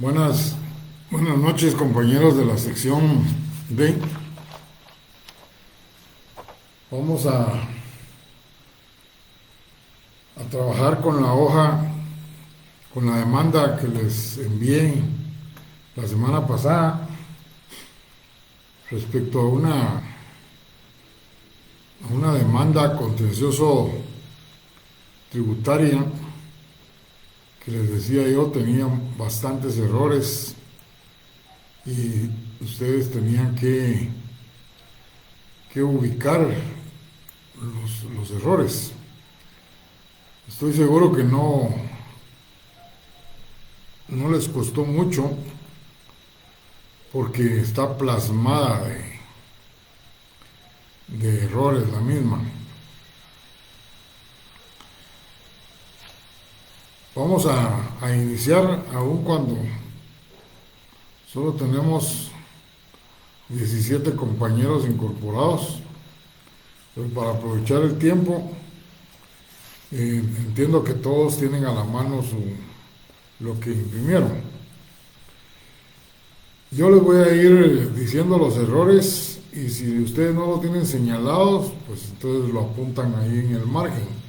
Buenas, buenas noches, compañeros de la sección B. Vamos a trabajar con la hoja, con la demanda que les envié la semana pasada respecto a una demanda contencioso tributaria que les decía yo tenía bastantes errores y ustedes tenían que ubicar los errores. Estoy seguro que no les costó mucho porque está plasmada de errores la misma. Vamos a iniciar aún cuando solo tenemos 17 compañeros incorporados, pero para aprovechar el tiempo, entiendo que todos tienen a la mano lo que imprimieron. Yo les voy a ir diciendo los errores y si ustedes no los tienen señalados, pues entonces lo apuntan ahí en el margen.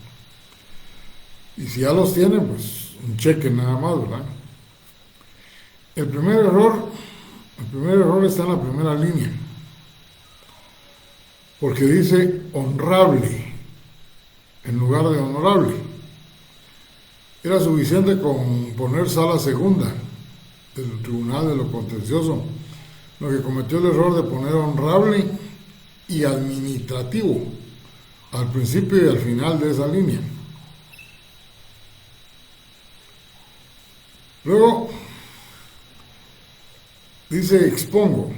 Y si ya los tienen, pues un cheque nada más, ¿verdad? El primer error está en la primera línea, porque dice honrable en lugar de honorable. Era suficiente con poner sala segunda del Tribunal de lo Contencioso. Lo que cometió el error de poner honrable y administrativo al principio y al final de esa línea. Luego dice expongo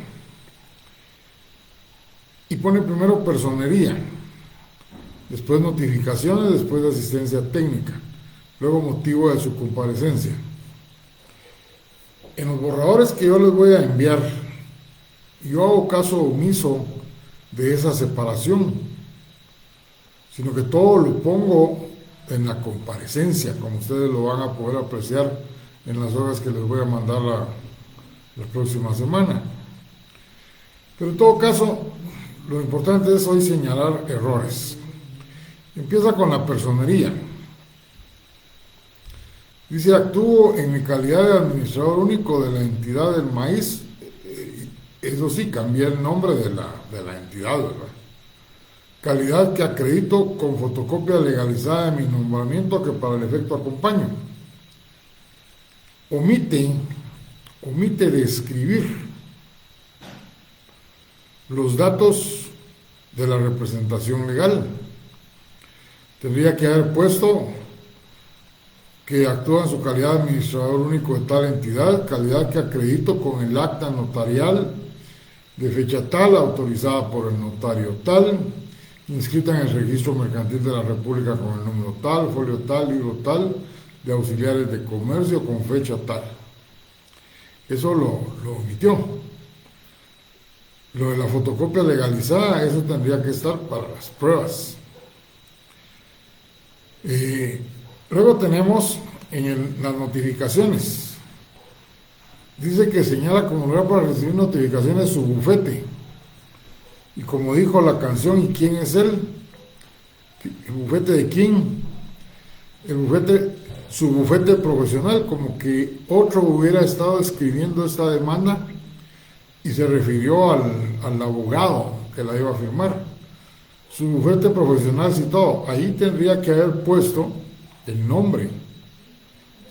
y pone primero personería, después notificaciones, después asistencia técnica, luego motivo de su comparecencia. En los borradores que yo les voy a enviar, yo hago caso omiso de esa separación, sino que todo lo pongo en la comparecencia, como ustedes lo van a poder apreciar en las hojas que les voy a mandar la próxima semana. Pero en todo caso, lo importante es hoy señalar errores. Empieza con la personería. Dice, actúo en mi calidad de administrador único de la entidad del maíz. Eso sí, cambié el nombre de la entidad, ¿verdad? Calidad que acredito con fotocopia legalizada de mi nombramiento que para el efecto acompaño. Omite de escribir los datos de la representación legal. Tendría que haber puesto que actúa en su calidad de administrador único de tal entidad, calidad que acredito con el acta notarial de fecha tal, autorizada por el notario tal, inscrita en el registro mercantil de la República con el número tal, folio tal, libro tal, de auxiliares de comercio con fecha tal. Eso lo omitió. Lo de la fotocopia legalizada, eso tendría que estar para las pruebas. Luego tenemos en las notificaciones. Dice que señala como lugar para recibir notificaciones su bufete. Y como dijo la canción, ¿y quién es él? ¿El bufete de quién? Su bufete profesional, como que otro hubiera estado escribiendo esta demanda y se refirió al abogado que la iba a firmar. Su bufete profesional citado, ahí tendría que haber puesto el nombre.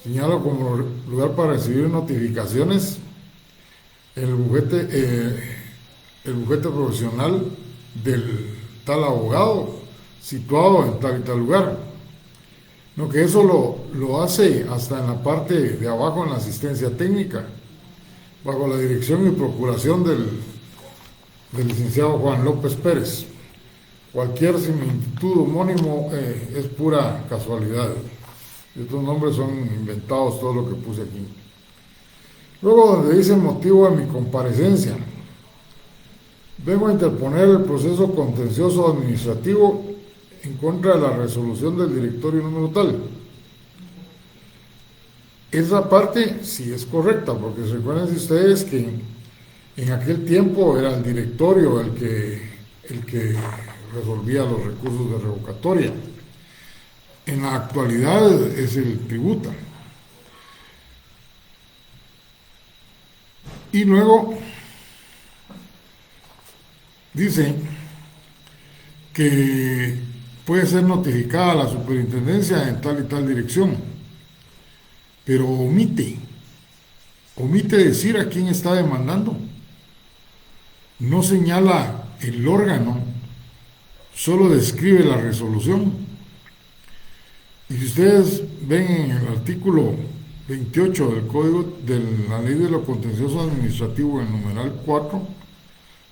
Señalo como lugar para recibir notificaciones el bufete profesional del tal abogado situado en tal y tal lugar. No, que eso lo hace hasta en la parte de abajo en la asistencia técnica, bajo la dirección y procuración del licenciado Juan López Pérez. Cualquier similitud homónimo es pura casualidad. Estos nombres son inventados, todo lo que puse aquí. Luego, donde dice motivo de mi comparecencia, vengo a interponer el proceso contencioso administrativo en contra de la resolución del directorio número tal. esa parte sí es correcta, porque recuerden ustedes que en aquel tiempo era el directorio el que resolvía los recursos de revocatoria. En la actualidad es el tributa. Y luego dice que puede ser notificada la superintendencia en tal y tal dirección, pero omite decir a quién está demandando. No señala el órgano, solo describe la resolución. Y si ustedes ven en el artículo 28 del Código de la Ley de lo Contencioso Administrativo, en el numeral 4,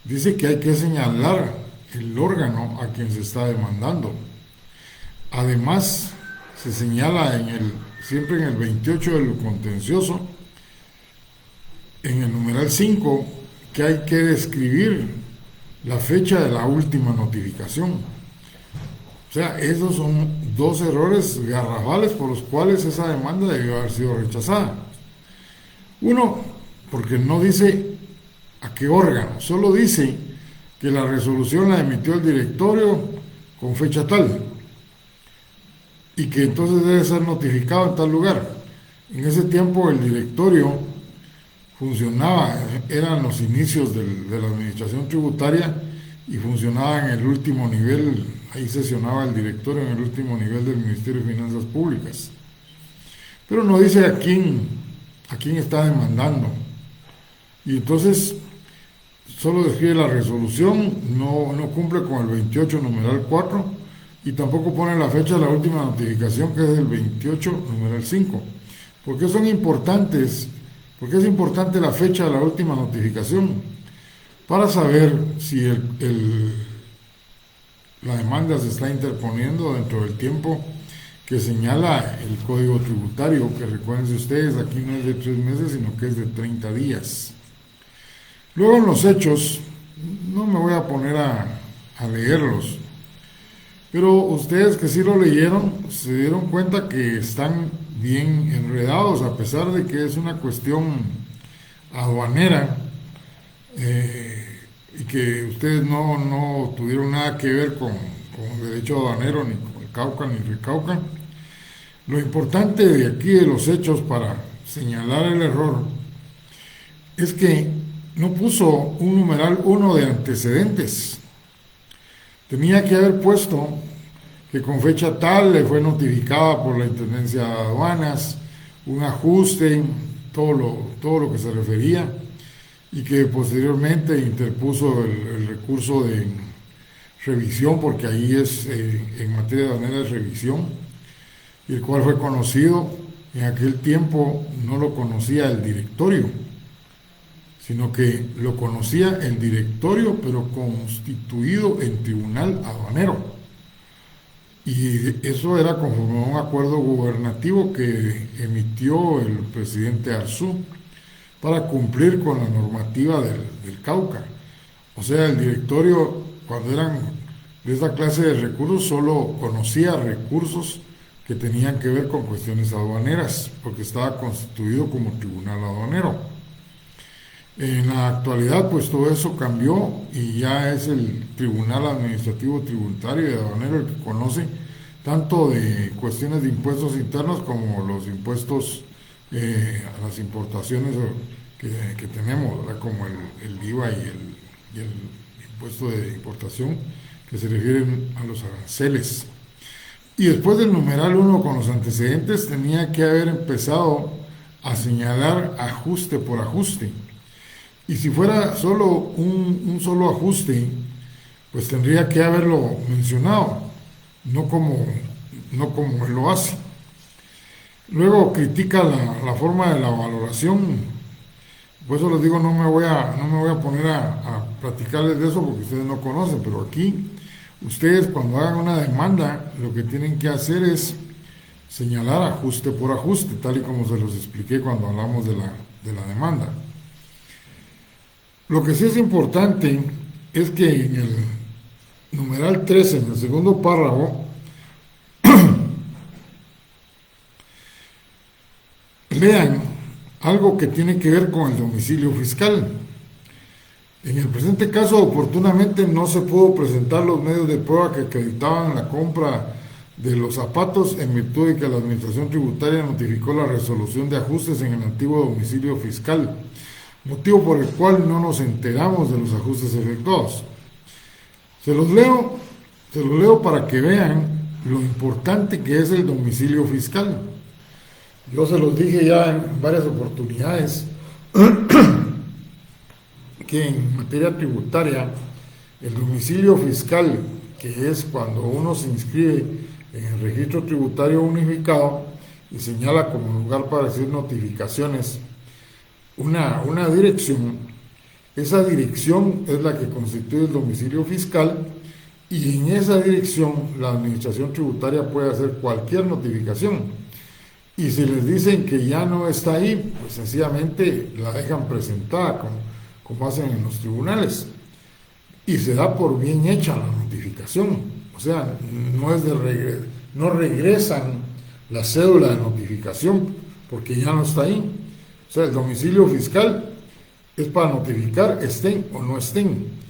dice que hay que señalar el órgano a quien se está demandando. Además, se señala siempre en el 28 del contencioso, en el numeral 5, que hay que describir la fecha de la última notificación. O sea, esos son dos errores garrafales por los cuales esa demanda debió haber sido rechazada. Uno, porque no dice a qué órgano, solo dice que la resolución la emitió el directorio con fecha tal y que entonces debe ser notificado en tal lugar. En ese tiempo el directorio funcionaba, eran los inicios de la administración tributaria y funcionaba en el último nivel, ahí sesionaba el directorio en el último nivel del Ministerio de Finanzas Públicas. Pero no dice a quién está demandando. Y entonces solo describe la resolución, no cumple con el 28 numeral 4 y tampoco pone la fecha de la última notificación, que es el 28 numeral 5. ¿Por qué son importantes? Porque es importante la fecha de la última notificación para saber si la demanda se está interponiendo dentro del tiempo que señala el Código Tributario, que recuerden ustedes, aquí no es de 3 meses, sino que es de 30 días. Luego en los hechos, no me voy a poner a leerlos, pero ustedes que sí lo leyeron, se dieron cuenta que están bien enredados, a pesar de que es una cuestión aduanera, y que ustedes no tuvieron nada que ver con el derecho aduanero, ni con el Cauca, ni Recauca. Lo importante de aquí de los hechos para señalar el error es que no puso un numeral 1 de antecedentes. Tenía que haber puesto que con fecha tal le fue notificada por la Intendencia de Aduanas un ajuste, todo lo que se refería, y que posteriormente interpuso el recurso de revisión, porque ahí es, en materia aduanera, es revisión, y el cual fue conocido. En aquel tiempo no lo conocía el directorio, sino que lo conocía el directorio, pero constituido en tribunal aduanero. Y eso era conforme a un acuerdo gubernativo que emitió el presidente Arzú para cumplir con la normativa del Cauca. O sea, el directorio, cuando eran de esta clase de recursos, solo conocía recursos que tenían que ver con cuestiones aduaneras, porque estaba constituido como tribunal aduanero. En la actualidad, pues todo eso cambió y ya es el Tribunal Administrativo Tributario y Aduanero el que conoce tanto de cuestiones de impuestos internos como los impuestos a las importaciones que tenemos, ¿verdad? Como el IVA y el impuesto de importación, que se refieren a los aranceles. Y después del numeral 1 con los antecedentes, tenía que haber empezado a señalar ajuste por ajuste. Y si fuera solo un solo ajuste, pues tendría que haberlo mencionado, no como él lo hace. Luego critica la forma de la valoración. Por eso les digo, no me voy a poner a platicarles de eso, porque ustedes no conocen, pero aquí ustedes, cuando hagan una demanda, lo que tienen que hacer es señalar ajuste por ajuste, tal y como se los expliqué cuando hablamos de la demanda. Lo que sí es importante es que en el numeral 13, en el segundo párrafo, el lean algo que tiene que ver con el domicilio fiscal. En el presente caso, oportunamente no se pudo presentar los medios de prueba que acreditaban la compra de los zapatos en virtud de que la Administración Tributaria notificó la resolución de ajustes en el antiguo domicilio fiscal, motivo por el cual no nos enteramos de los ajustes efectuados. Se los leo para que vean lo importante que es el domicilio fiscal. Yo se los dije ya en varias oportunidades que en materia tributaria el domicilio fiscal, que es cuando uno se inscribe en el registro tributario unificado y señala como lugar para hacer notificaciones una dirección, esa dirección es la que constituye el domicilio fiscal, y en esa dirección la Administración Tributaria puede hacer cualquier notificación. Y si les dicen que ya no está ahí, pues sencillamente la dejan presentada como hacen en los tribunales, y se da por bien hecha la notificación. O sea, no regresan la cédula de notificación porque ya no está ahí. O sea, el domicilio fiscal es para notificar estén o no estén.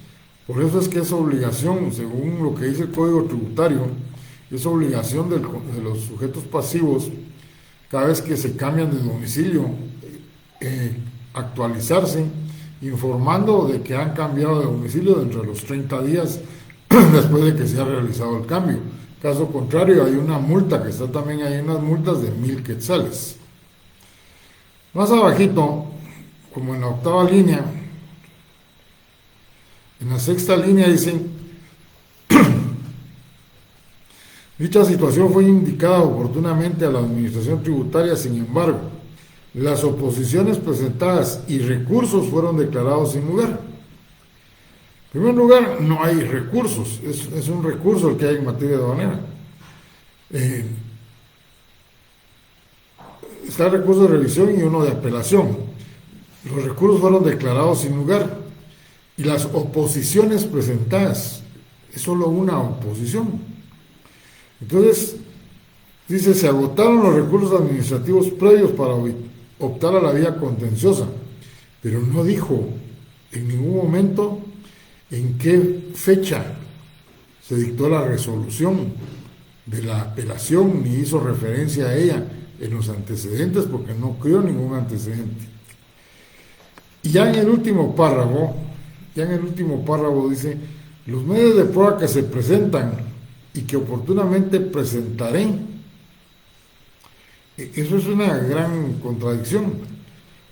Por eso es que es obligación, según lo que dice el Código Tributario, es obligación de los sujetos pasivos, cada vez que se cambian de domicilio, actualizarse, informando de que han cambiado de domicilio dentro de los 30 días después de que se ha realizado el cambio. Caso contrario, hay una multa, que está también ahí, unas multas de 1,000 quetzales. Más abajito, como en la octava línea, en la sexta línea dicen: dicha situación fue indicada oportunamente a la Administración Tributaria, sin embargo, las oposiciones presentadas y recursos fueron declarados sin lugar. En primer lugar, no hay recursos, es un recurso el que hay en materia aduanera. Está el recurso de revisión y uno de apelación. Los recursos fueron declarados sin lugar, y las oposiciones presentadas, es solo una oposición. Entonces, dice: se agotaron los recursos administrativos previos para optar a la vía contenciosa, pero no dijo en ningún momento en qué fecha se dictó la resolución de la apelación, ni hizo referencia a ella en los antecedentes, porque no creó ningún antecedente. Y ya en el último párrafo dice: los medios de prueba que se presentan y que oportunamente presentaré. Eso es una gran contradicción.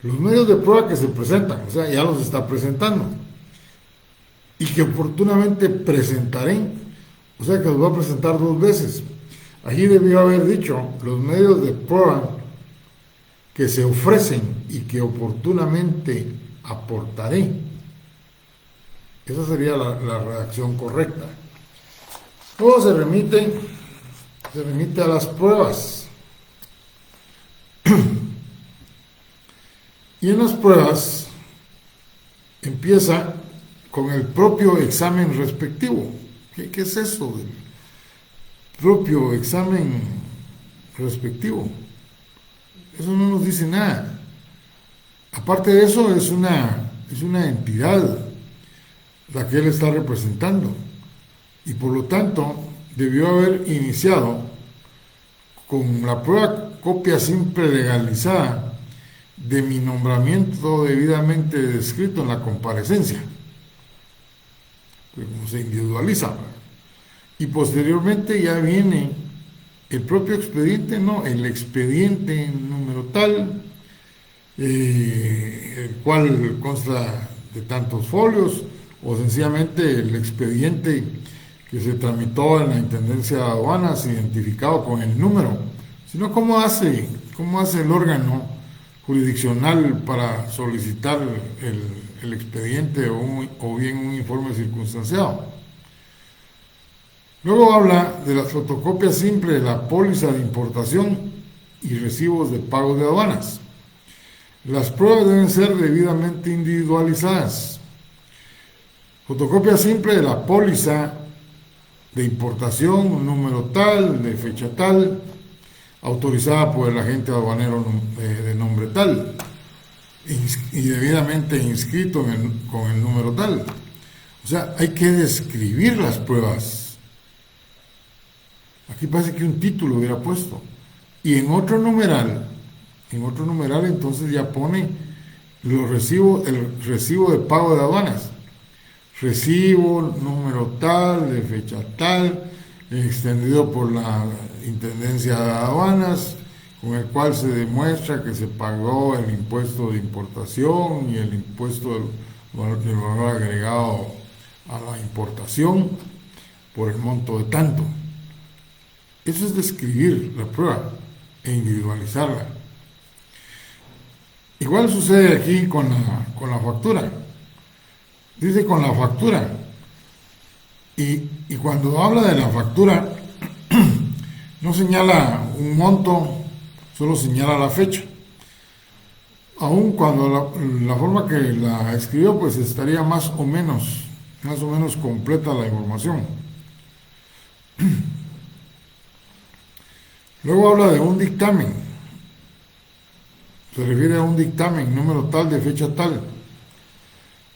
Los medios de prueba que se presentan, o sea, ya los está presentando, y que oportunamente presentaré, o sea, que los va a presentar 2 veces. Allí debió haber dicho: los medios de prueba que se ofrecen y que oportunamente aportaré. Esa sería la redacción correcta. Luego se remite a las pruebas. Y en las pruebas empieza con el propio examen respectivo. ¿Qué es eso del propio examen respectivo? Eso no nos dice nada. Aparte de eso, es una entidad la que él está representando, y por lo tanto debió haber iniciado con la prueba copia simple legalizada de mi nombramiento debidamente descrito en la comparecencia, como se individualiza, y posteriormente ya viene el propio expediente, no, el expediente número tal, el cual consta de tantos folios, o sencillamente el expediente que se tramitó en la Intendencia de Aduanas identificado con el número, sino cómo hace el órgano jurisdiccional para solicitar el expediente o bien un informe circunstanciado. Luego habla de las fotocopias simples de la póliza de importación y recibos de pagos de aduanas. Las pruebas deben ser debidamente individualizadas. Fotocopia simple de la póliza de importación, un número tal, de fecha tal, autorizada por el agente aduanero de nombre tal y debidamente inscrito con el número tal. O sea, hay que describir las pruebas. Aquí parece que un título hubiera puesto. Y en otro numeral entonces ya pone el recibo de pago de aduanas. Recibo número tal, de fecha tal, extendido por la Intendencia de Aduanas, con el cual se demuestra que se pagó el impuesto de importación y el impuesto del valor agregado a la importación por el monto de tanto. Eso es describir la prueba e individualizarla. Igual sucede aquí con la factura. Dice con la factura. Y cuando habla de la factura, no señala un monto, solo señala la fecha. Aun cuando la forma que la escribió, pues estaría más o menos completa la información. Luego habla de un dictamen. Se refiere a un dictamen, número tal, de fecha tal.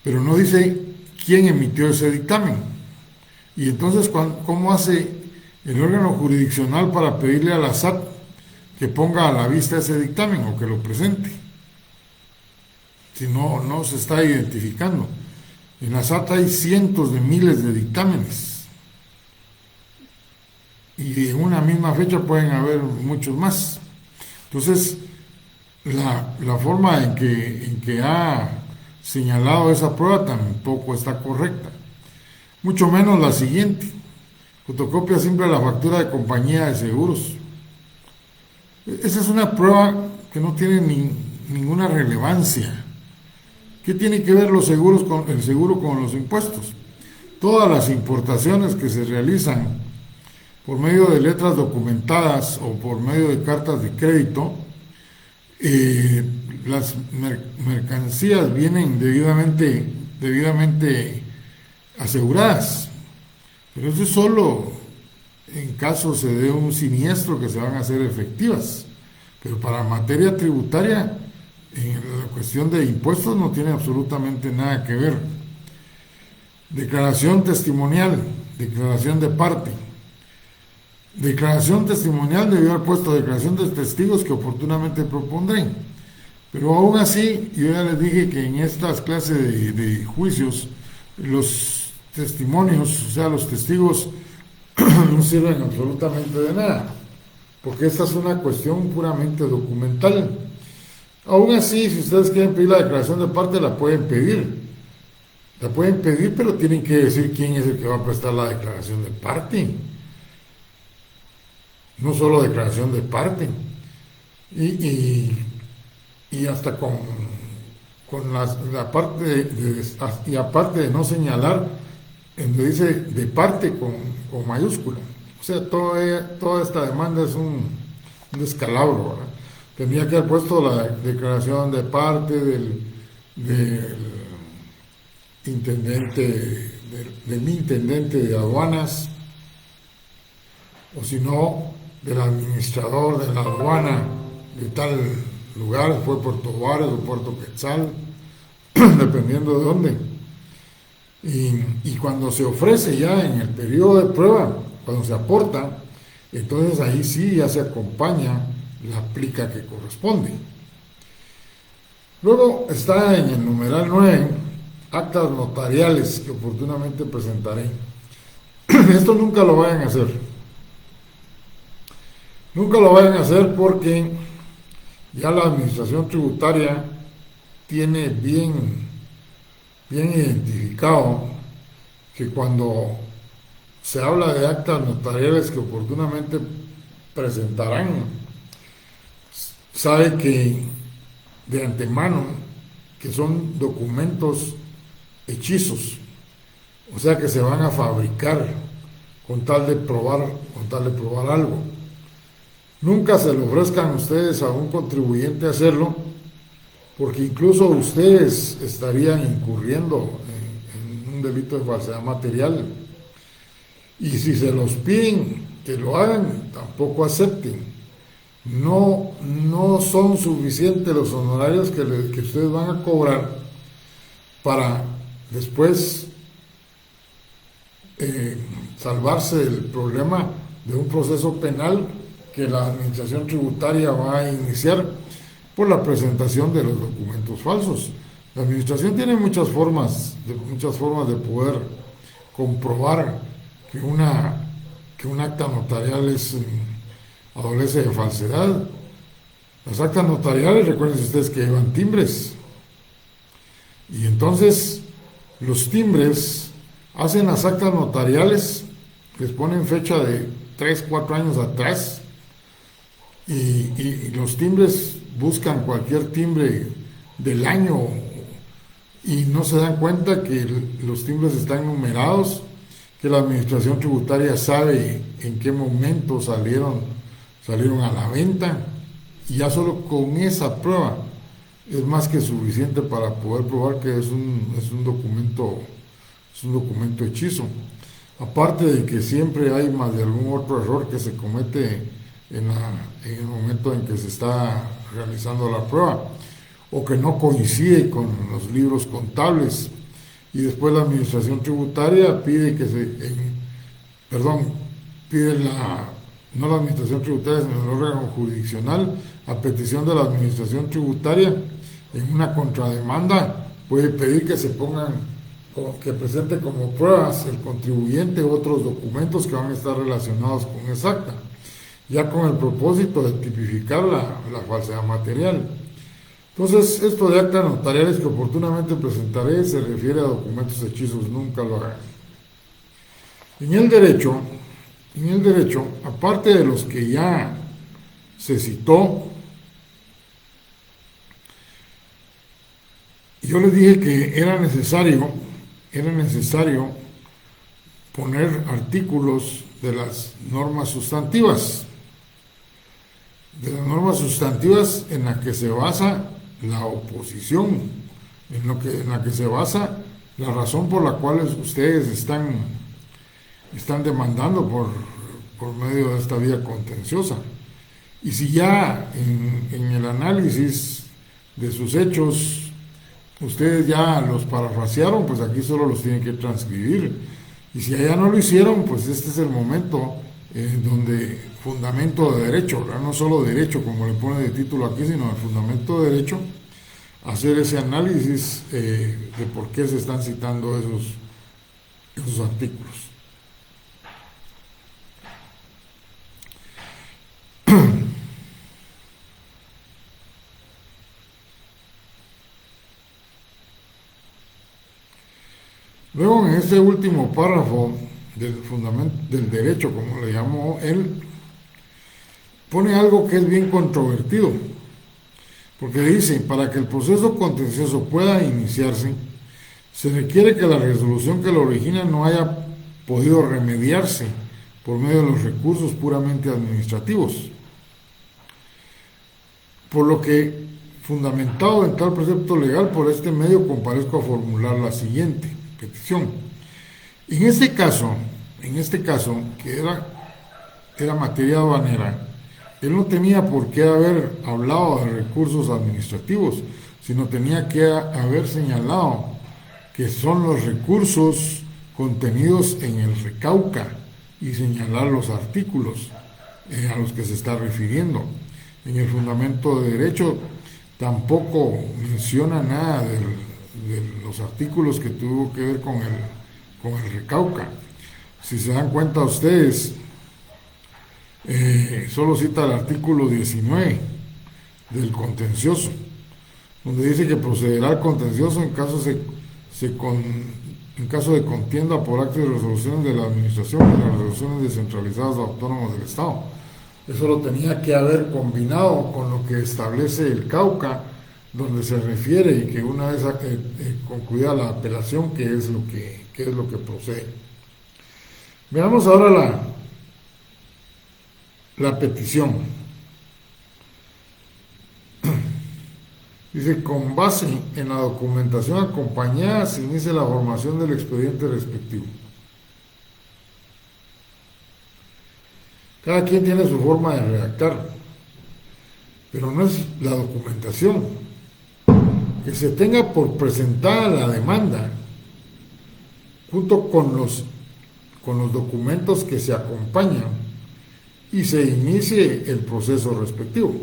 Pero no dice quién emitió ese dictamen. Y entonces, ¿cómo hace el órgano jurisdiccional para pedirle a la SAT que ponga a la vista ese dictamen o que lo presente? Si no se está identificando. En la SAT hay cientos de miles de dictámenes. Y en una misma fecha pueden haber muchos más. Entonces, la forma en que ha señalado esa prueba tampoco está correcta. Mucho menos la siguiente: fotocopia simple de la factura de compañía de seguros. Esa es una prueba que no tiene ninguna relevancia. ¿Qué tiene que ver el seguro con los impuestos? Todas las importaciones que se realizan por medio de letras documentadas o por medio de cartas de crédito, las mercancías vienen debidamente aseguradas, pero eso es solo en caso se dé un siniestro que se van a hacer efectivas. Pero para materia tributaria, en la cuestión de impuestos no tiene absolutamente nada que ver. Declaración testimonial, declaración de parte. Declaración testimonial debió haber puesto declaración de testigos que oportunamente propondré. Pero aún así, yo ya les dije que en estas clases de juicios, los testimonios, o sea, los testigos, no sirven absolutamente de nada, porque esta es una cuestión puramente documental. Aún así, si ustedes quieren pedir la declaración de parte, la pueden pedir. La pueden pedir, pero tienen que decir quién es el que va a prestar la declaración de parte. No solo declaración de parte. Y hasta con la parte y aparte de no señalar, donde dice de parte con mayúscula. O sea, toda esta demanda es un descalabro, ¿verdad? Tendría que haber puesto la declaración de parte del intendente, de mi intendente de aduanas, o si no, del administrador de la aduana de tal lugar, fue Puerto Juárez o Puerto Quetzal, dependiendo de dónde. Y cuando se ofrece ya en el periodo de prueba, cuando se aporta, entonces ahí sí ya se acompaña la plica que corresponde. Luego está en el numeral 9, actas notariales que oportunamente presentaré. Esto nunca lo vayan a hacer. Nunca lo vayan a hacer porque ya la administración tributaria tiene bien identificado que cuando se habla de actas notariales que oportunamente presentarán, sabe que de antemano que son documentos hechizos, o sea que se van a fabricar con tal de probar algo. Nunca se le ofrezcan a ustedes a un contribuyente hacerlo, porque incluso ustedes estarían incurriendo en un delito de falsedad material. Y si se los piden que lo hagan, tampoco acepten. no son suficientes los honorarios que ustedes van a cobrar para después salvarse del problema de un proceso penal que la administración tributaria va a iniciar por la presentación de los documentos falsos. La administración tiene muchas formas de poder comprobar que un acta notarial adolece de falsedad. Las actas notariales, recuerden ustedes que llevan timbres, y entonces los timbres hacen las actas notariales, les ponen fecha de 3, 4 años atrás, y los timbres buscan cualquier timbre del año y no se dan cuenta que los timbres están numerados, que la administración tributaria sabe en qué momento salieron a la venta, y ya solo con esa prueba es más que suficiente para poder probar que es un documento hechizo. Aparte de que siempre hay más de algún otro error que se comete en el momento en que se está realizando la prueba, o que no coincide con los libros contables, y después la administración tributaria pide no la administración tributaria, sino el órgano jurisdiccional, a petición de la administración tributaria, en una contrademanda, puede pedir que presente como pruebas el contribuyente otros documentos que van a estar relacionados con esa acta, ya con el propósito de tipificar la falsedad material. Entonces, esto de actas notariales que oportunamente presentaré se refiere a documentos hechizos, nunca lo hagan. En el derecho, aparte de los que ya se citó, yo les dije que era necesario poner artículos de las normas sustantivas, en la que se basa la oposición, en la que se basa la razón por la cual ustedes están demandando por medio de esta vía contenciosa. Y si ya en el análisis de sus hechos ustedes ya los parafrasearon, pues aquí solo los tienen que transcribir. Y si allá no lo hicieron, pues este es el momento donde fundamento de derecho, ¿verdad? No solo derecho como le pone de título aquí, sino el fundamento de derecho, hacer ese análisis de por qué se están citando esos artículos. Luego, en este último párrafo del fundamento del derecho, como le llamó él, pone algo que es bien controvertido, porque dice: para que el proceso contencioso pueda iniciarse, se requiere que la resolución que lo origina no haya podido remediarse por medio de los recursos puramente administrativos. Por lo que, fundamentado en tal precepto legal, por este medio comparezco a formular la siguiente petición. En este caso, que era materia aduanera, él no tenía por qué haber hablado de recursos administrativos, sino tenía que haber señalado que son los recursos contenidos en el recauca y señalar los artículos a los que se está refiriendo. En el fundamento de derecho tampoco menciona nada de los artículos que tuvo que ver con el recauca. Si se dan cuenta ustedes, solo cita el artículo 19 del contencioso, donde dice que procederá al contencioso en caso de contienda por actos y resoluciones de la administración y las resoluciones descentralizadas autónomas del Estado. Eso lo tenía que haber combinado con lo que establece el Cauca, donde se refiere y que una vez concluida la apelación, qué es lo que procede. Veamos ahora la petición. Dice: con base en la documentación acompañada se inicia la formación del expediente respectivo. Cada quien tiene su forma de redactar. pero no es la documentación. Que se tenga por presentada la demanda junto con los documentos que se acompañan y se inicie el proceso respectivo.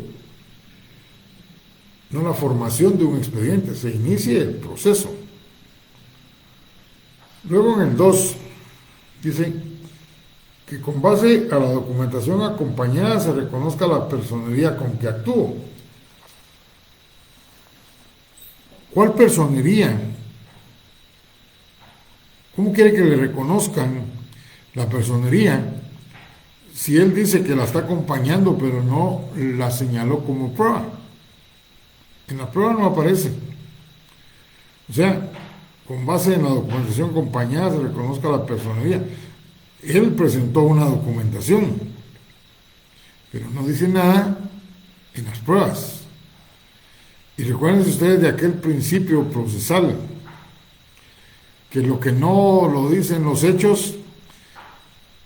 No la formación de un expediente, se inicie el proceso. Luego en el 2 dice que con base a la documentación acompañada se reconozca la personería con que actuó. ¿Cuál personería? ¿Cómo quiere que le reconozcan la personería si él dice que la está acompañando pero no la señaló como prueba? En la prueba no aparece. O sea, con base en la documentación acompañada se reconozca la personería. Él presentó una documentación, pero no dice nada en las pruebas. Y recuerden ustedes de aquel principio procesal, que lo que no lo dicen los hechos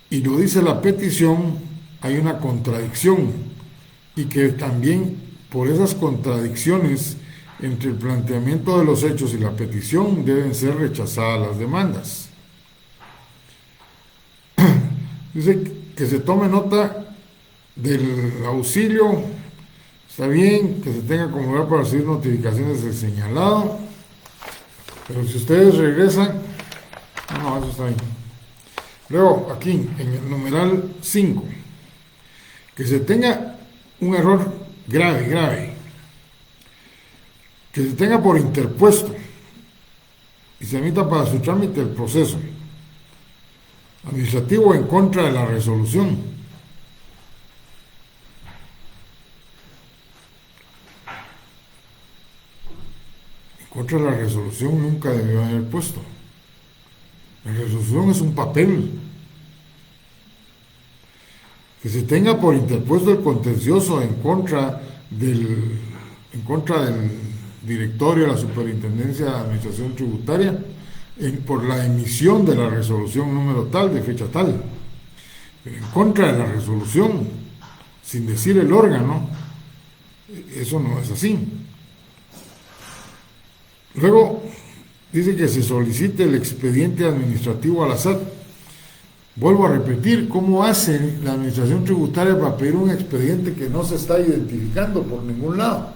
y lo dice la petición, hay una contradicción, y que también por esas contradicciones entre el planteamiento de los hechos y la petición deben ser rechazadas las demandas. Dice que se tome nota del auxilio, está bien, que se tenga como lugar para recibir notificaciones del señalado, pero si ustedes regresan, no, eso está bien. Luego, aquí, en el numeral 5, que se tenga un error grave, que se tenga por interpuesto y se emita para su trámite el proceso administrativo en contra de la resolución. En contra de la resolución nunca debió haber puesto. La resolución es un papel. Que se tenga por interpuesto el contencioso en contra del directorio de la Superintendencia de Administración Tributaria por la emisión de la resolución número tal, de fecha tal. Pero en contra de la resolución, sin decir el órgano, eso no es así. Luego, dice que se solicite el expediente administrativo a la SAT. Vuelvo a repetir, ¿cómo hace la Administración Tributaria para pedir un expediente que no se está identificando por ningún lado?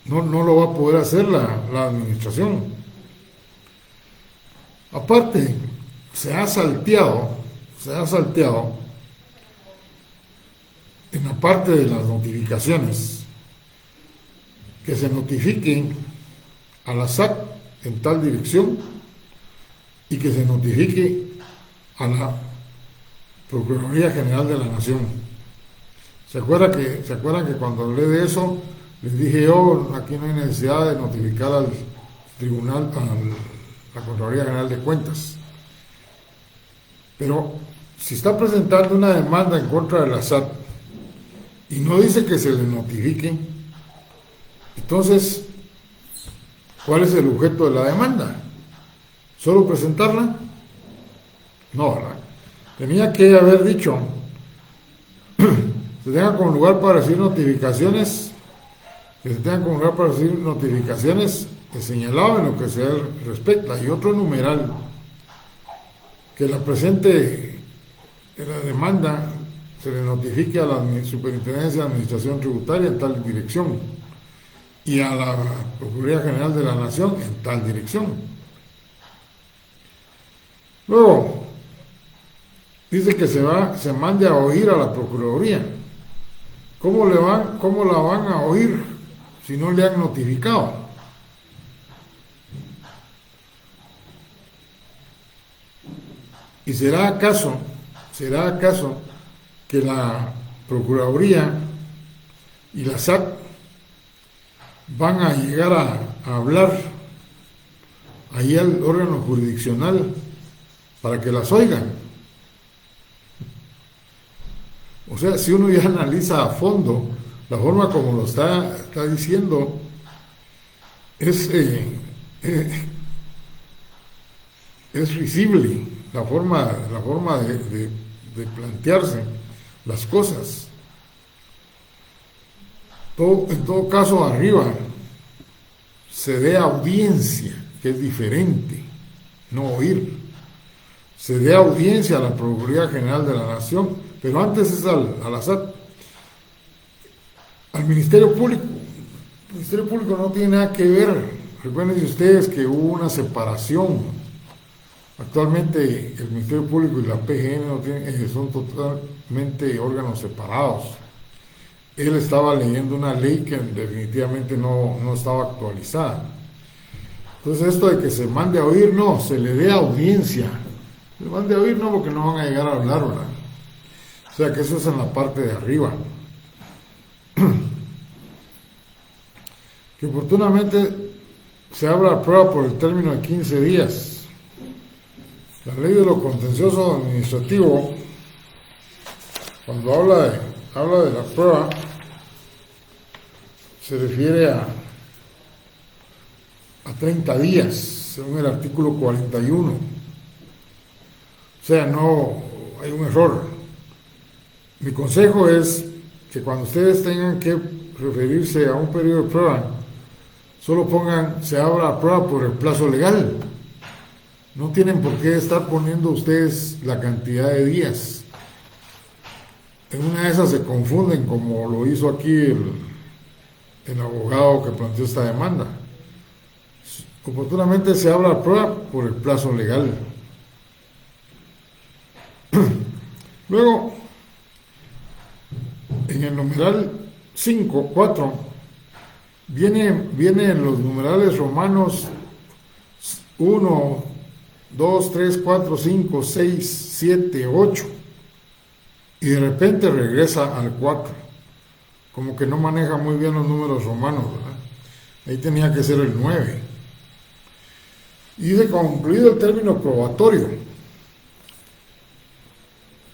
No lo va a poder hacer la administración. Aparte, se ha salteado en la parte de las notificaciones, que se notifiquen a la SAC en tal dirección y que se notifique a la Procuraduría General de la Nación. ¿Se acuerdan que cuando hablé de eso les dije yo, aquí no hay necesidad de notificar al tribunal, a la Contraloría General de Cuentas? Pero si está presentando una demanda en contra de la SAT y no dice que se le notifique, entonces, ¿cuál es el objeto de la demanda? ¿Solo presentarla? No, ¿verdad? Tenía que haber dicho, se tenga como lugar para recibir notificaciones, que se tengan como lugar para recibir notificaciones que señalaba en lo que se respecta, y otro numeral, que la presente en la demanda se le notifique a la Superintendencia de Administración Tributaria en tal dirección y a la Procuraduría General de la Nación en tal dirección. Luego, dice que se mande a oír a la Procuraduría. ¿Cómo la van a oír si no le han notificado? ¿Y será acaso que la Procuraduría y la SAC van a llegar a hablar ahí al órgano jurisdiccional para que las oigan? O sea, si uno ya analiza a fondo la forma como lo está diciendo, es risible la forma de plantearse las cosas. En todo caso, arriba se dé audiencia, que es diferente, no oír. Se dé audiencia a la Procuraduría General de la Nación, pero antes es a la SAT, al Ministerio Público. El Ministerio Público no tiene nada que ver. Recuerden ustedes que hubo una separación. Actualmente el Ministerio Público y la PGN son totalmente órganos separados. Él estaba leyendo una ley que definitivamente no estaba actualizada. Entonces esto de que se mande a oír, no, se le dé audiencia. Se mande a oír, no, porque no van a llegar a hablar, ¿verdad? O sea que eso es en la parte de arriba. Que oportunamente se abra prueba por el término de 15 días. La ley de lo contencioso administrativo, cuando habla de la prueba, se refiere a 30 días, según el artículo 41. O sea, no hay un error. Mi consejo es que cuando ustedes tengan que referirse a un periodo de prueba, solo pongan, se abra la prueba por el plazo legal. No tienen por qué estar poniendo ustedes la cantidad de días. En una de esas se confunden, como lo hizo aquí el abogado que planteó esta demanda. Oportunamente se abra la prueba por el plazo legal. Luego, en el numeral 4, vienen los numerales romanos 1, 2, 3, 4, 5, 6, 7, 8. Y de repente regresa al 4. Como que no maneja muy bien los números romanos, ¿verdad? Ahí tenía que ser el 9. Y dice, concluido el término probatorio,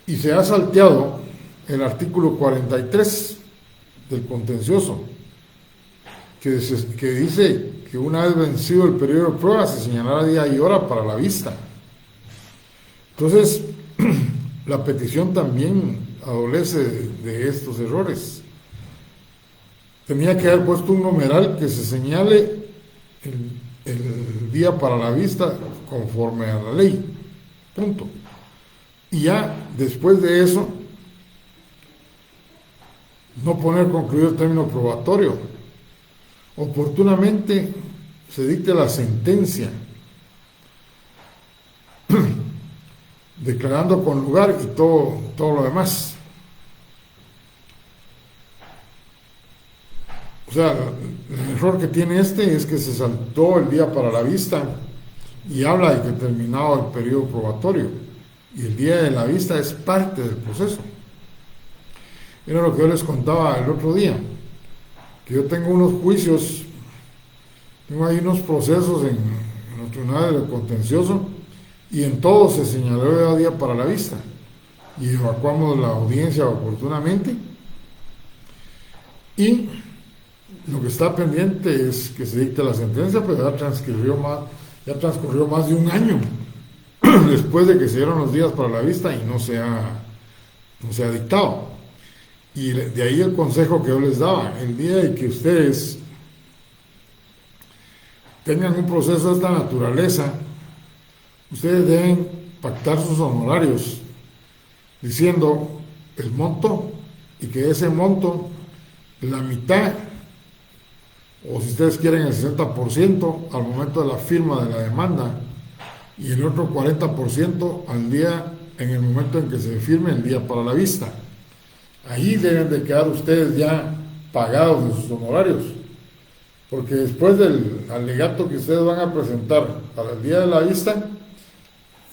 y se ha salteado el artículo 43 del contencioso, que dice que una vez vencido el periodo de prueba se señalará día y hora para la vista. Entonces, la petición también adolece de estos errores. Tenía que haber puesto un numeral que se señale el día para la vista conforme a la ley. Punto. Y ya después de eso, no poner concluido el término probatorio. Oportunamente se dicte la sentencia, declarando con lugar y todo lo demás. O sea, el error que tiene es que se saltó el día para la vista y habla de que terminado el periodo probatorio. Y el día de la vista es parte del proceso. Era lo que yo les contaba el otro día, que yo tengo unos juicios, tengo ahí unos procesos en los tribunales del contencioso, y en todo se señaló el día para la vista, y evacuamos la audiencia oportunamente, y lo que está pendiente es que se dicte la sentencia, pero ya transcurrió más de un año después de que se dieron los días para la vista y no se ha dictado. Y de ahí el consejo que yo les daba: el día de que ustedes tengan un proceso de esta naturaleza, ustedes deben pactar sus honorarios diciendo el monto, y que ese monto, la mitad, o si ustedes quieren el 60% al momento de la firma de la demanda, y el otro 40% al día, en el momento en que se firme el día para la vista. Ahí deben de quedar ustedes ya pagados de sus honorarios, porque después del alegato que ustedes van a presentar para el día de la vista,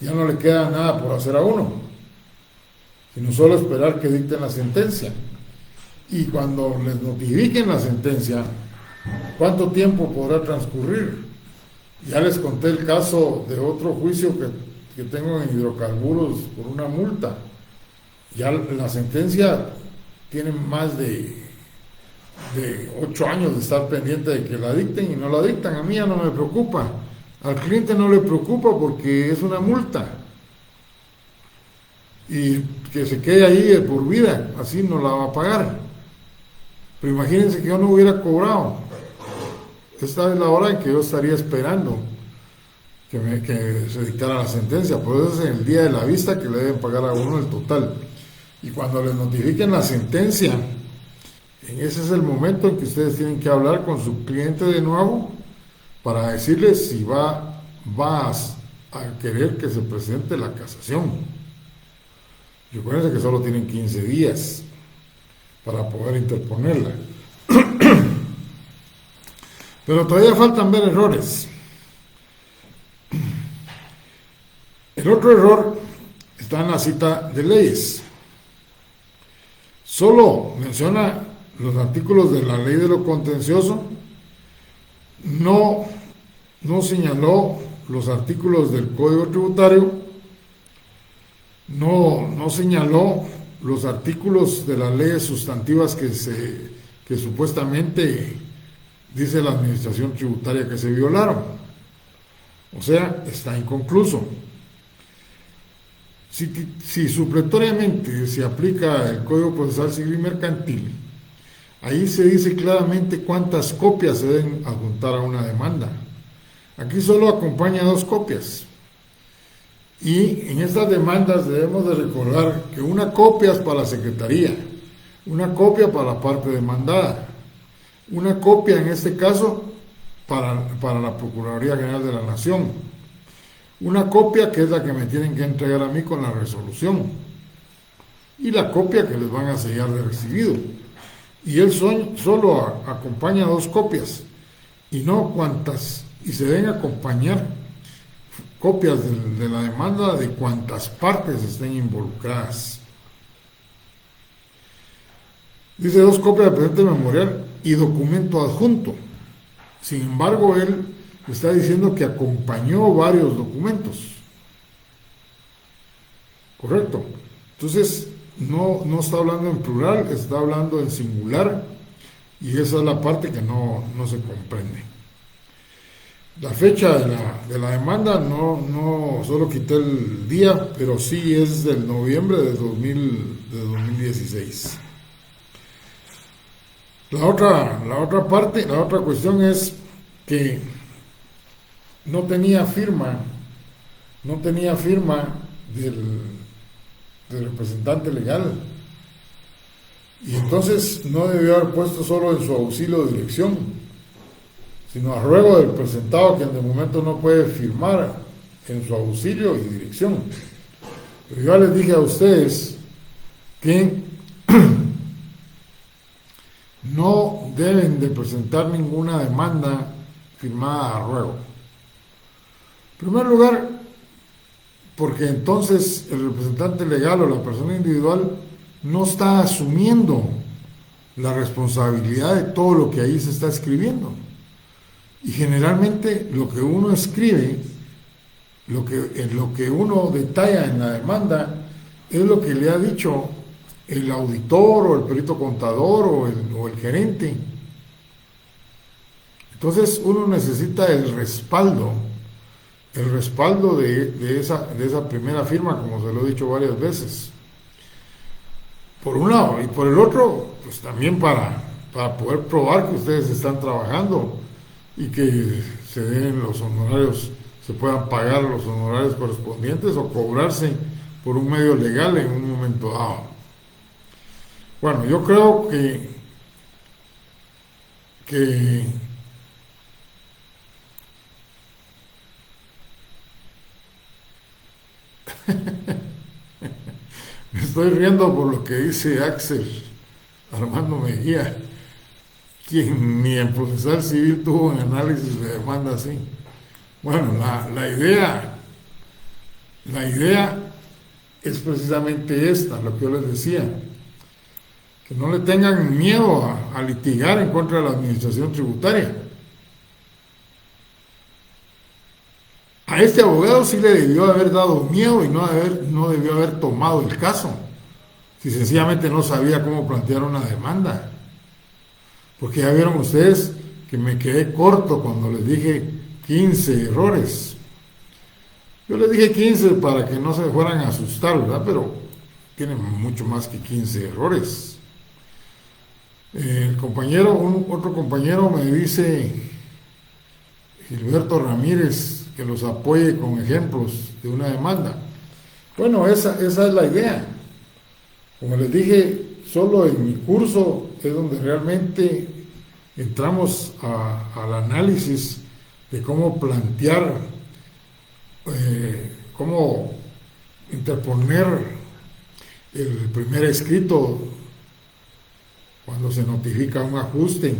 ya no le queda nada por hacer a uno, sino solo esperar que dicten la sentencia. Y cuando les notifiquen la sentencia, ¿cuánto tiempo podrá transcurrir? Ya les conté el caso de otro juicio que tengo en hidrocarburos por una multa. Ya la sentencia tiene más de 8 años de estar pendiente de que la dicten, y no la dictan. A mí ya no me preocupa. Al cliente no le preocupa porque es una multa. Y que se quede ahí de por vida, así no la va a pagar. Pero imagínense que yo no hubiera cobrado. Esta es la hora en que yo estaría esperando que se dictara la sentencia. Por eso es en el día de la vista que le deben pagar a uno el total. Y cuando les notifiquen la sentencia, ese es el momento en que ustedes tienen que hablar con su cliente de nuevo para decirle si va a querer que se presente la casación. Y acuérdense que solo tienen 15 días para poder interponerla. Pero todavía faltan ver errores. El otro error está en la cita de leyes. Solo menciona los artículos de la ley de lo contencioso, no señaló los artículos del Código Tributario, no señaló los artículos de las leyes sustantivas que supuestamente dice la Administración Tributaria que se violaron. O sea, está inconcluso. Si supletoriamente se aplica el Código Procesal Civil y Mercantil, ahí se dice claramente cuántas copias se deben adjuntar a una demanda. Aquí solo acompaña 2 copias. Y en estas demandas debemos de recordar que una copia es para la Secretaría, una copia para la parte demandada, una copia en este caso para la Procuraduría General de la Nación, una copia que es la que me tienen que entregar a mí con la resolución, y la copia que les van a sellar de recibido. Y él solo acompaña 2 copias, y no cuantas, y se deben acompañar copias de la demanda de cuantas partes estén involucradas. Dice 2 copias de presente memorial y documento adjunto. Sin embargo, él está diciendo que acompañó varios documentos. ¿Correcto? Entonces, no está hablando en plural, está hablando en singular, y esa es la parte que no se comprende. La fecha de la demanda no solo quité el día, pero sí es del noviembre de 2016. La otra cuestión es que no tenía firma del representante legal, y entonces no debió haber puesto solo en su auxilio de dirección, sino a ruego del presentado, que en el momento no puede firmar en su auxilio y dirección. Pero yo les dije a ustedes que no deben de presentar ninguna demanda firmada a ruego. En primer lugar, porque entonces el representante legal o la persona individual no está asumiendo la responsabilidad de todo lo que ahí se está escribiendo. Y generalmente lo que uno escribe, lo que uno detalla en la demanda, es lo que le ha dicho el auditor o el perito contador o el gerente. Entonces uno necesita el respaldo de esa primera firma, como se lo he dicho varias veces. Por un lado, y por el otro, pues también para poder probar que ustedes están trabajando y que se den los honorarios, se puedan pagar los honorarios correspondientes o cobrarse por un medio legal en un momento dado. Bueno, yo creo que me estoy riendo por lo que dice Axel Armando Mejía, quien ni en procesal civil tuvo un análisis de demanda así. Bueno, la idea es precisamente esta, lo que yo les decía, que no le tengan miedo a litigar en contra de la administración tributaria. A este abogado sí le debió haber dado miedo y no debió haber tomado el caso, si sencillamente no sabía cómo plantear una demanda. Porque ya vieron ustedes que me quedé corto cuando les dije 15 errores. Yo les dije 15 para que no se fueran a asustar, ¿verdad? Pero tienen mucho más que 15 errores. Otro compañero me dice, Gilberto Ramírez, que los apoye con ejemplos de una demanda. Bueno, esa es la idea. Como les dije, solo en mi curso es donde realmente entramos al análisis de cómo plantear, cómo interponer el primer escrito cuando se notifica un ajuste.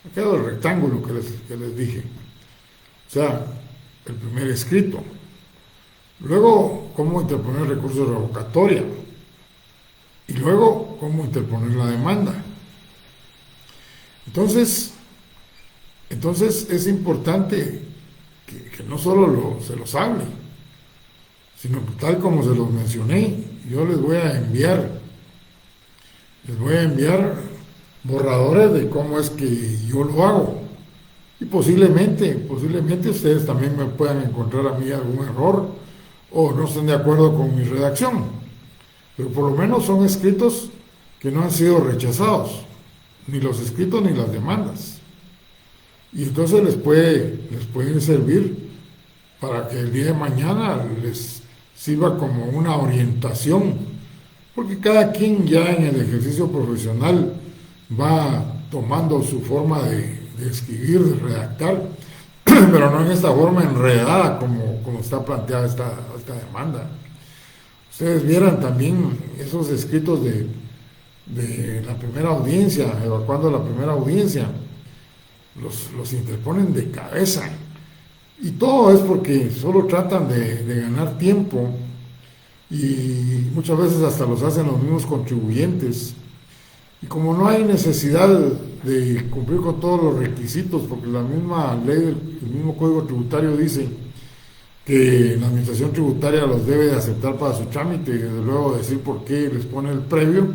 Me quedo el rectángulo que les dije. O sea, el primer escrito. Luego, cómo interponer recurso de revocatoria. Y luego, cómo interponer la demanda. Entonces es importante que no solo se los hable, sino tal como se los mencioné, yo les voy a enviar borradores de cómo es que yo lo hago. Y posiblemente ustedes también me puedan encontrar a mí algún error o no estén de acuerdo con mi redacción. Pero por lo menos son escritos que no han sido rechazados, ni los escritos ni las demandas. Y entonces les pueden servir para que el día de mañana les sirva como una orientación, porque cada quien ya en el ejercicio profesional va tomando su forma de escribir, de redactar, pero no en esta forma enredada como está planteada esta demanda. Ustedes vieran también esos escritos de la primera audiencia, evacuando la primera audiencia, los interponen de cabeza. Y todo es porque solo tratan de ganar tiempo y muchas veces hasta los hacen los mismos contribuyentes. Y como no hay necesidad de cumplir con todos los requisitos, porque la misma ley, el mismo Código Tributario dice que la Administración Tributaria los debe de aceptar para su trámite y desde luego decir por qué les pone el previo,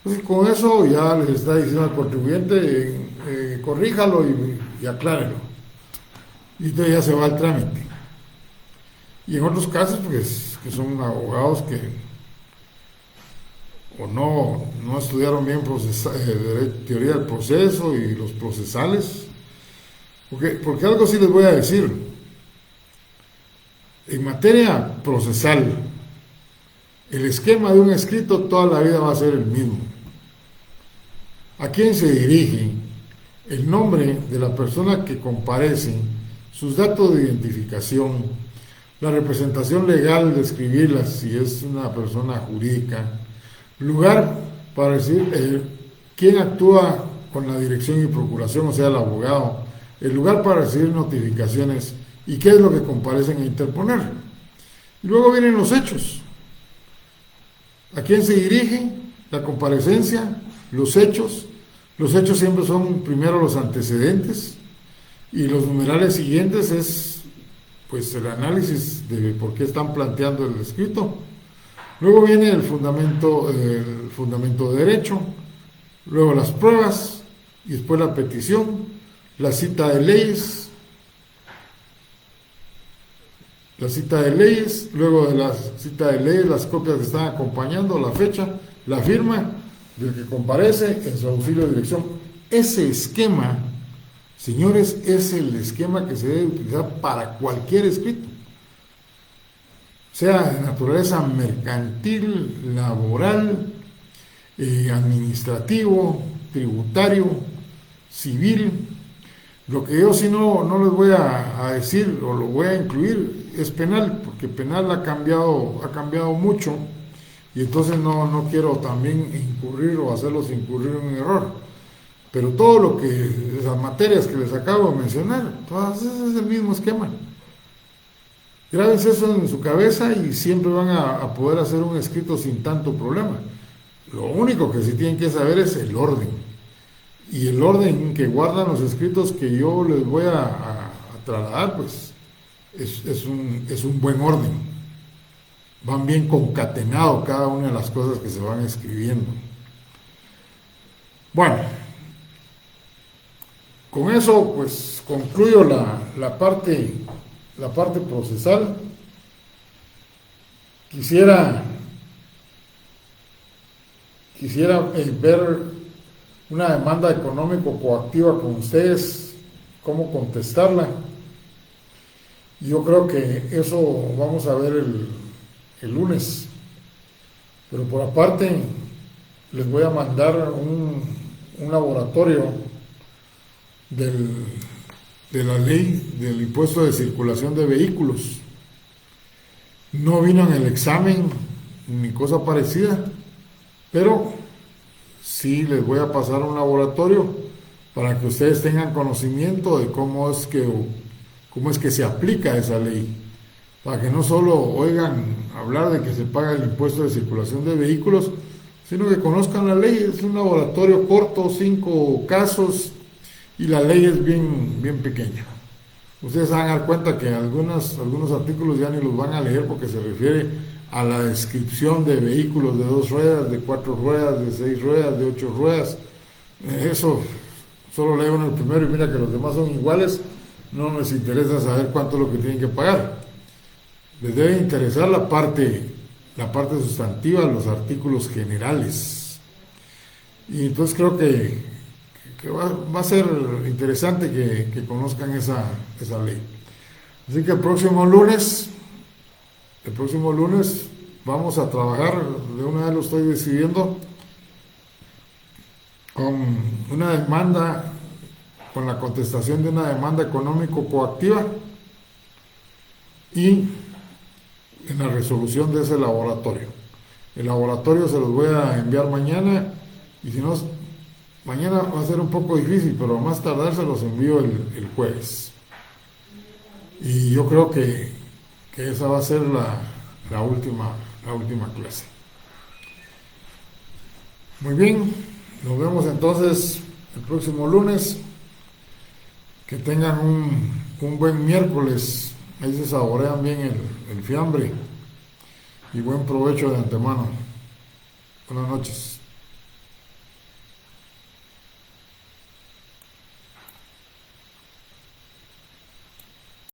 pues con eso ya les está diciendo al contribuyente, corríjalo y aclárelo. Y entonces ya se va al trámite. Y en otros casos, pues, que son abogados que o no estudiaron bien teoría del proceso y los procesales, porque algo sí les voy a decir. En materia procesal, el esquema de un escrito toda la vida va a ser el mismo. ¿A quién se dirige? El nombre de la persona que comparece, sus datos de identificación, la representación legal de escribirla si es una persona jurídica, lugar para decir quién actúa con la dirección y procuración, o sea, el abogado, el lugar para recibir notificaciones y qué es lo que comparecen a interponer. Y luego vienen los hechos. ¿A quién se dirige? La comparecencia, los hechos. Los hechos siempre son primero los antecedentes y los numerales siguientes es pues el análisis de por qué están planteando el escrito. Luego viene el fundamento de derecho, luego las pruebas y después la petición, la cita de leyes, luego de la cita de leyes, las copias que están acompañando, la fecha, la firma del que comparece en su auxilio de dirección. Ese esquema, señores, es el esquema que se debe utilizar para cualquier escrito, sea de naturaleza mercantil, laboral, administrativo, tributario, civil. Lo que yo sí no les voy a decir o lo voy a incluir es penal, porque penal ha cambiado mucho y entonces no quiero también incurrir o hacerlos incurrir en un error. Pero todo lo que, esas materias que les acabo de mencionar, todas esas es el mismo esquema. Grábense eso en su cabeza y siempre van a poder hacer un escrito sin tanto problema. Lo único que sí tienen que saber es el orden. Y el orden que guardan los escritos que yo les voy a trasladar, pues es un buen orden. Van bien concatenados cada una de las cosas que se van escribiendo. Bueno, con eso pues concluyo la parte procesal. Quisiera quisiera ver una demanda económico coactiva con ustedes, cómo contestarla. Yo creo que eso vamos a ver el lunes. Pero por aparte, les voy a mandar un laboratorio de la ley del impuesto de circulación de vehículos. No vino en el examen ni cosa parecida, pero sí les voy a pasar un laboratorio para que ustedes tengan conocimiento de cómo es que se aplica esa ley, para que no solo oigan hablar de que se paga el impuesto de circulación de vehículos, sino que conozcan la ley. Es un laboratorio corto, 5 casos, y la ley es bien pequeña. Ustedes se van a dar cuenta que algunos artículos ya ni los van a leer porque se refiere a la descripción de vehículos de 2 ruedas, de 4 ruedas, de 6 ruedas, de 8 ruedas. Eso solo lee uno el primero y mira que los demás son iguales. No les interesa saber cuánto es lo que tienen que pagar. Les debe interesar la parte sustantiva, los artículos generales. Y entonces creo que va a ser interesante que conozcan esa ley. Así que el próximo lunes vamos a trabajar, de una vez lo estoy decidiendo, con una demanda, con la contestación de una demanda económico coactiva y en la resolución de ese laboratorio. El laboratorio se los voy a enviar mañana, y si no, mañana va a ser un poco difícil, pero a más tardar se los envío el jueves. Y yo creo que esa va a ser la última clase. Muy bien, nos vemos entonces el próximo lunes. Que tengan un buen miércoles. Ahí se saborean bien el fiambre. Y buen provecho de antemano. Buenas noches.